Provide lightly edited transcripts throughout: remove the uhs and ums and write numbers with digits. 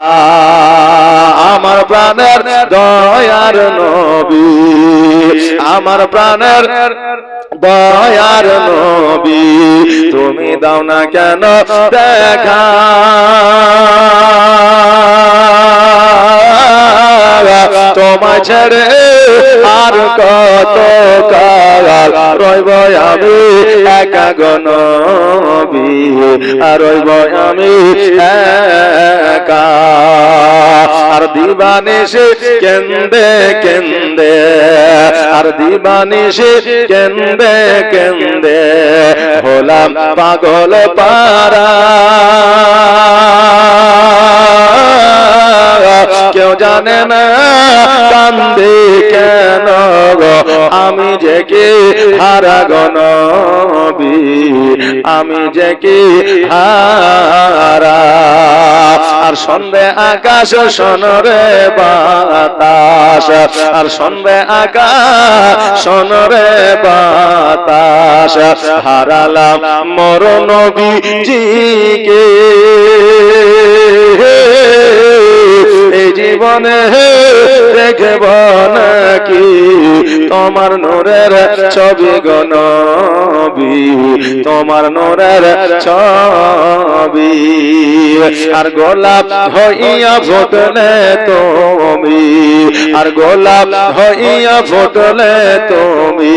আমার প্রাণের দয়ার নবী, আমার প্রাণের দয়ার নবী, তুমি দাও না কেন দেখা, তোমায় ছেড়ে আর কত কাল রইব আমি একা গো নবী, আর রইব আমি একা। আর দিবানিশি কেন্দে কেন্দে, আর দিবানিশি কেন্দে কেন্দে হলাম পাগল পারা, কেউ জানে না কান্দে কেন গো, আমি যে কি হারা গো নবী, আমি যে কি হারা। আর সন্ধে আকাশ শোনরে বাতাস, আর সন্ধে আকাশ শোনরে বাতাস, হারালাম মোর নবীজিকে এই জীবনে দেখব নাকি তোমার নূরের ছবি গো নবী, তোমার নূরের ছবি। আর গোলাপ হইয়া ফুটলে তুমি, আর গোলাপ হইয়া ফুটলে তুমি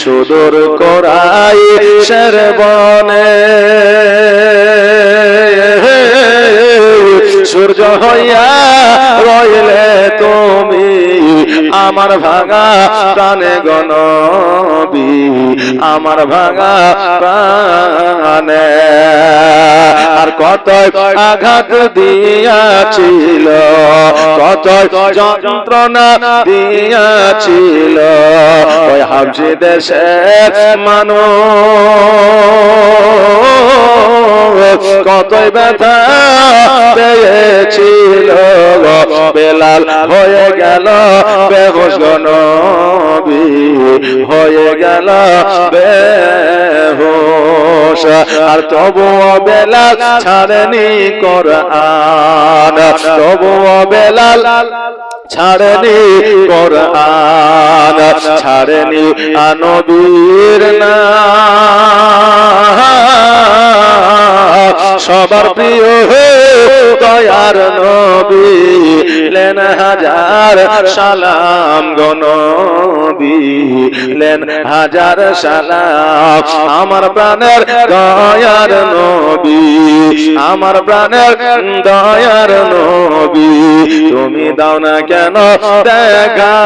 সুদূর কোরাই শের বনে, সূর্য হইয়া রইলে তুমি আমার ভাঙা প্রাণে গো নবী, আমার ভাঙা প্রাণে। আর কত আঘাত দিয়াছিল, কত যন্ত্রণা দিয়াছিল ওই হাবশী দেশের মানুষ, কতই ব্যথা পেয়েছিল, বেলাল হয়ে গেল বেহুশ গো নবী, হয়ে গেল বেহুশ। আর তবুও বেলাল ছাড়েনি কোরআন, তবুও বেলাল ছাড়েনি কোরআন, ছাড়েনি নবীর নাম। সবার প্রিয় দয়ার নবী, লেন হাজার সালাম গো নবী, লেন হাজার সালাম। আমার প্রাণের দয়ার নবী, আমার প্রাণের দয়ার নবী, তুমি দাও না কেন দেখা,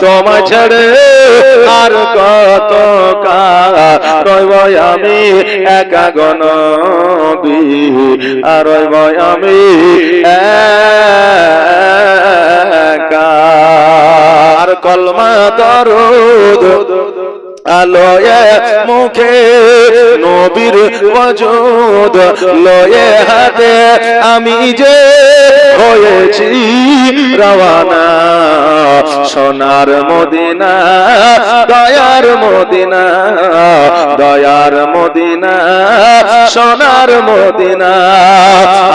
তোমায় ছেড়ে আর কত কাল রইব আমি একা গো নবী, আর রইব আমি একা। আর কলমা দরুদ আলোয়ে মুখে নবীর ওজুদ লয়ে হাতে আমি যে হয়েছি রওয়ানা, সোনার মদিনা দয়ার মদিনা, দয়ার মদিনা সোনার মদিনা।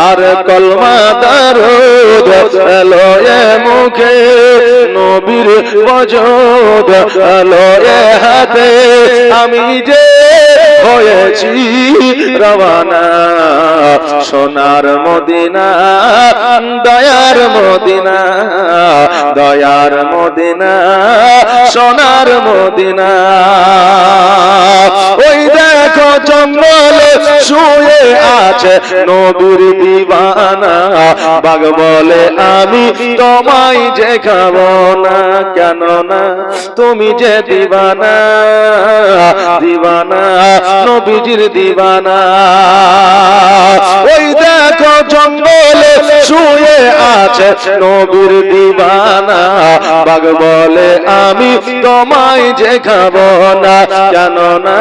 আর কলমা দরুদ লয়ে মুখে নবীর ওজুদ লয়ে হাতে আমি যে হয়েছি রওয়ানা, সোনার মদিনা দয়ার মদিনা, দয়ার মদিনা সোনার মদিনা। ওই দেখো জঙ্গলে শুয়ে আছে নবীর দিওয়ানা, বাঘ বলে আমি তোমায় যে খাবো না, কেন না তুমি যে দিওয়ানা, দিওয়ানা নবীজির দিওয়ানা। ওই দেখো জঙ্গলে শুয়ে আছে নবীর দিওয়ানা, বাঘ বলে আমি তোমায় যে খাবো না, কেন না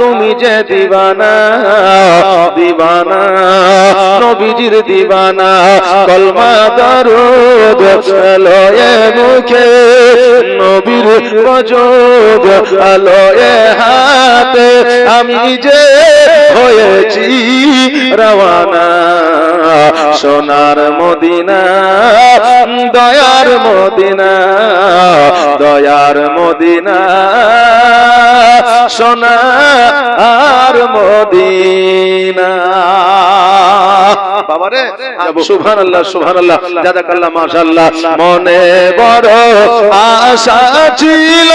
তুমি যে দিওয়ানা, দিওয়ানা নবীজির দিওয়ানা। কলমা দরুদ লয়ে মুখে নবীর ওজুদ লয়ে হাতে আমি যে হয়ে হয়েছি রওয়ানা সোনার মদিনা দয়ার মদিনা দয়ার মদিনা সোনার মদিনা বাবারে সুবহানাল্লাহ সুবহানাল্লাহ জাযাকাল্লাহ মাশাআল্লাহ মনে বড় আশা ছিল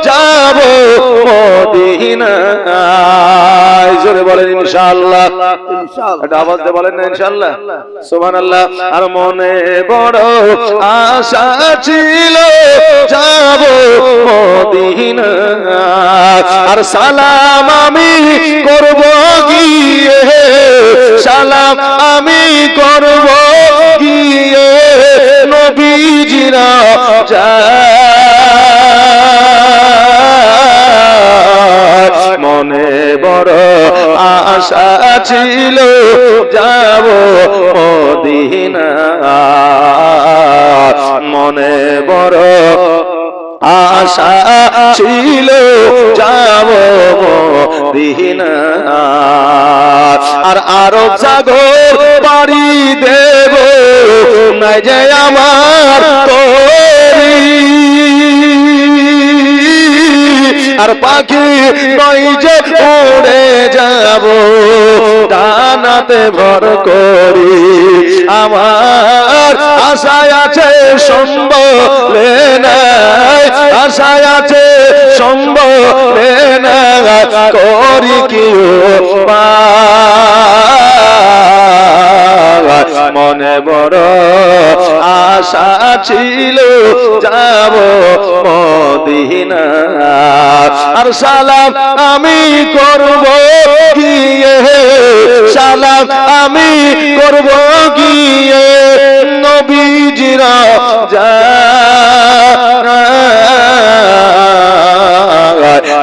যাব মদিনায় জোরে বলেন ইনশাআল্লাহ এটা আওয়াজ দিয়ে বলেন না ইনশাআল্লাহ সুবহানাল্লাহ আর মনে বড় আশা ছিল যাব মদিনায় আর সালাম আমি করব গিয়ে সালাম আমি করব গিয়ে নবীজিরা মনে বড় আশা ছিল যাব মদিনা মনে বড় আশা ছিল যাব মদিনা আর আরব সাগর পাড়ি দেব নাই যে আমার তরি আর পাখি নই যে উড়ে যাব ডানাতে ভর করি আমার আশায় আছে সম্বলে নাই আশায় আছে সম্বলে না করি কি মনে বড় আশা ছিল যাব মদিনা আর সালাম আমি করব গিয়ে সালাম আমি করব গিয়ে নবীজিরা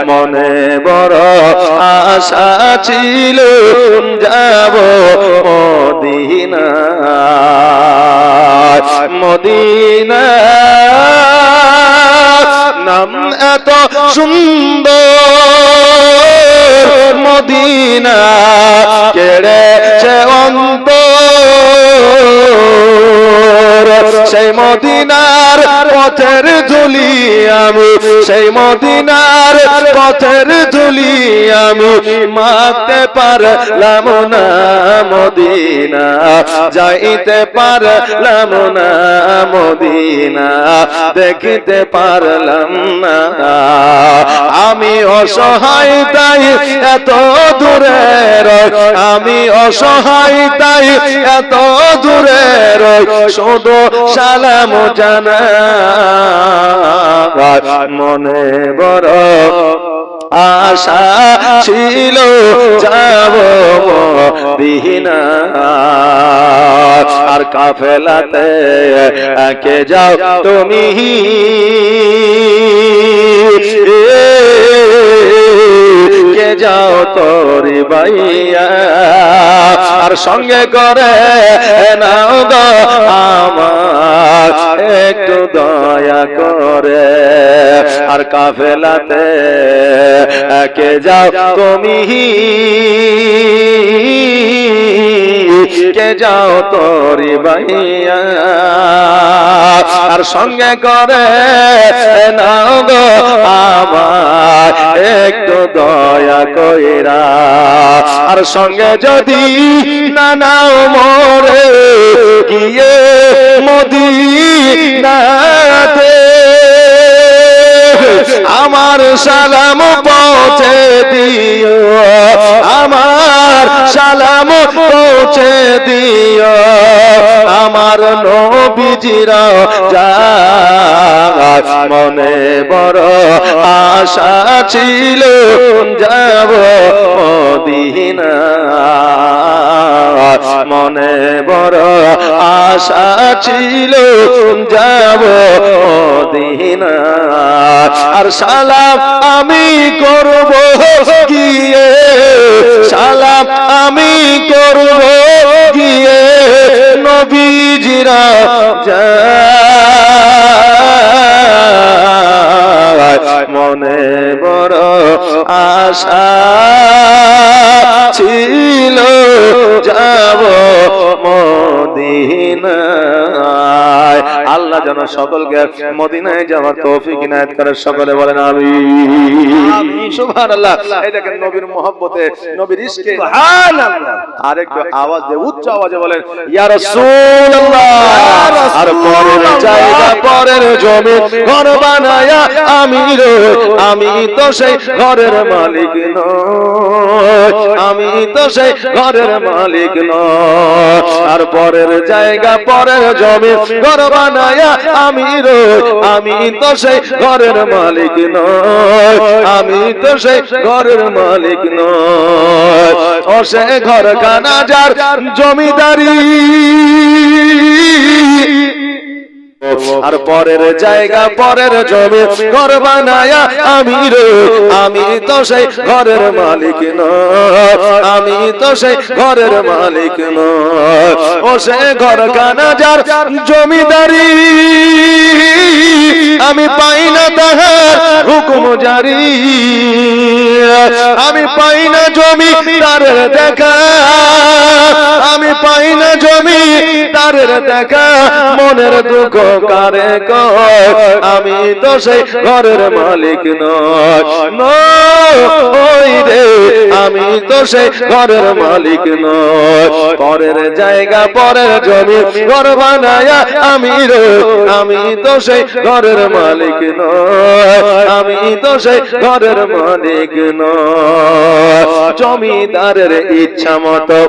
মনে বড় আশা ছিল যাব মদিনা মদিনা নাম এত সুন্দর মদিনা কেড়েছে অন্তর সেই মদিনার পথের ধুলি আমি সেই মদিনার পথের ধুলি আমি মাখতে পারলাম না মদিনা যাইতে পারলাম না মদিনা দেখিতে পারলাম না আমি অসহায় তাই এত দূরে আমি অসহায় তাই এত দূরে শুধু সালাম জানা মনে বড় আশা ছিল যাব মদিনা আর কাফেলাতে কে যাও তুমি কে যাও তোরি বাইয়া আর সঙ্গে করে নাও গো আমার একটু দয়া করে আর কাফেলাতে কে যাও তুমি কে যাও তোরি বাইয়া আর সঙ্গে করে নাও গো আমার একটু দয়া কইরা আর সঙ্গে যদি না নাও মোরে গিয়ে মদিনাতে আমার সালাম পৌঁছে দিও আমার সালাম পৌঁছে দিও আমার নবীজিরা যায় মনে বড় আশা ছিল যাব মদিনা মনে বড় আশা ছিল যাব মদিনা আর সালাম আমি করব গিয়ে সালাম আমি করব গিয়ে নবীজিরা যায় মনে বড় আশা ছিল যেন সকলকে মদিনায় যাওয়ার তৌফিক ইনায়েত করে। সকলে বলেন আমিন। সুবহানাল্লাহ। এই দেখেন নবীর মহব্বতে, নবীর ইশকে সুবহানাল্লাহ। আরেকটু আওয়াজ দিয়ে উচ্চ আওয়াজে বলেন ইয়া রাসূলুল্লাহ। আর পরের জায়গা পরের জমি ঘর বানায়া আমি তো সেই ঘরের মালিক নই, আমি তো সেই ঘরের মালিক নই। আর পরের জায়গা পরের জমি ঘর বানায়া আমি তো সেই ঘরের মালিক নই, আমি তো সেই ঘরের মালিক নই। ও সে ঘর খানা যার জমিদারি, আর পরের জায়গা পরের জমি ঘর বানায়া আমি তো সেই ঘরের মালিক নই, আমি তো সেই ঘরের মালিক নই। ও সে ঘর খানা যার জমিদারি, আমি পাই না তাহার হুকুম জারি, আমি পাই না জমি তারের দেখা, আমি পাই না জমি তারের দেখা। মনের দুঃখ কারে কয়, আমি তো সেই ঘরের মালিক নই রে, আমি তো সেই ঘরের মালিক নই। পরের জায়গা পরের জমি ঘর বানায়া আমি তো সেই ঘরের মালিক নই, আমি তো সেই ঘরের মালিক নই। জমিদারের ইচ্ছা মতো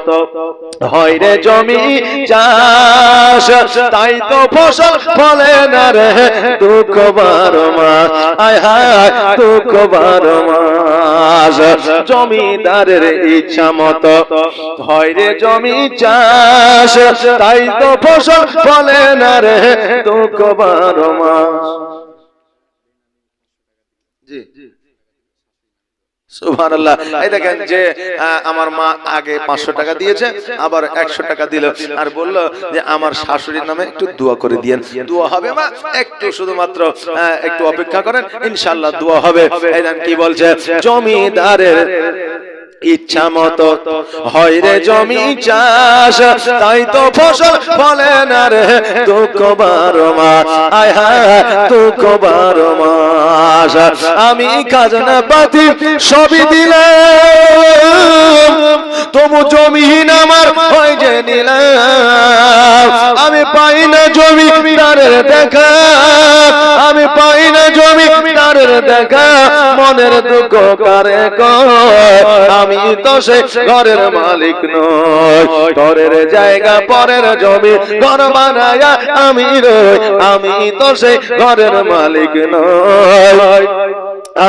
হয় রে জমি চাষ, তাই তো ফসল ফলে না রে দুঃখ 12 মাস, আয় হায় দুঃখ 12 মাস। জমিদারের ইচ্ছা মতো হয় রে জমি চাষ, তাই তো ফসল ফলে না রে দুঃখ 12 মাস। জি সুবহানাল্লাহ। এই দেখেন যে আমার মা আগে 500 টাকা দিয়েছে, আবার 100 টাকা দিল, আর বলল যে আমার শাশুড়ির নামে একটু দোয়া করে দিয়েন। দোয়া হবে মা, একটু শুধুমাত্র একটু অপেক্ষা করেন, ইনশাআল্লাহ দোয়া হবে। এই দেখেন কি বলছে, জমিদারের ইচ্ছা মতো হয় রে জমি চাষ, তাই তো ফসল ফলে না রে দুঃখ 12 মাস, আয় হায় দুঃখ 12 মাস। আমি খাজনা পাতি সবই দিলাম, তবু জমিহীন আমার হয় যে নিলাম। আমি পাই না জমি তারের দেখা, আমি পাই না জমি তারের দেখা। মনের দুঃখ কারে কয়, আমি তো সেই ঘরের মালিক নই। ঘরের জায়গা পরের জমি ঘর বানায়া আমি তো সেই ঘরের মালিক নই,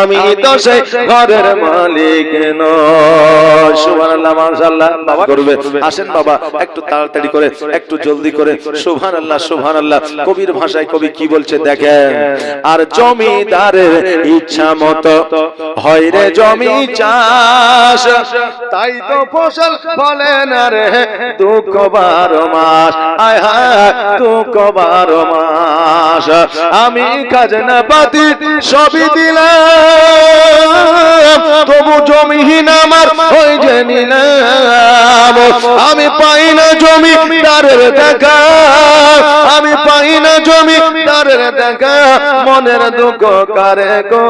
আমি তো সেই ঘরের মালিক নই। সুবহানাল্লাহ মাশাআল্লাহ। বাবা করবে, আসেন বাবা একটু তাড়াতাড়ি করে, একটু জলদি করে। সুবহানাল্লাহ সুবহানাল্লাহ। কবির ভাষায় কবি কি বলছে দেখেন, আর জমিদারের ইচ্ছা মতো হয় রে জমি চাষ, তাই তো ফসল ফলে না রে দুঃখ 12 মাস, আয় হায় দুঃখ 12 মাস। আমি খাজনা পাতি সবই দিলাম, তবু জমিহীন আমার হয়ে যে নিলাম। আমি পাই না জমি তারের দেখা, আমি পাই না জমি তারের দেখা। মনের দুঃখ কারে গো,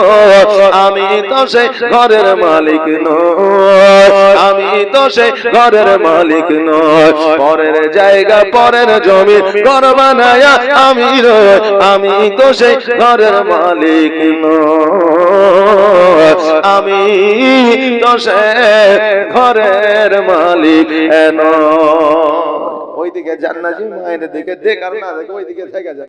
আমি তো সেই ঘরের মালিক নই, আমি তো সেই ঘরের মালিক নই। পরের জায়গা পরের জমি ঘর বানায়া আমি তো সেই ঘরের মালিক নই, আমি তো সেই ঘরের মালিক নই। ওইদিকে জান্নাতি মায়ের দিকে দেখ আর না দেখ, ওইদিকে থেকে যায়।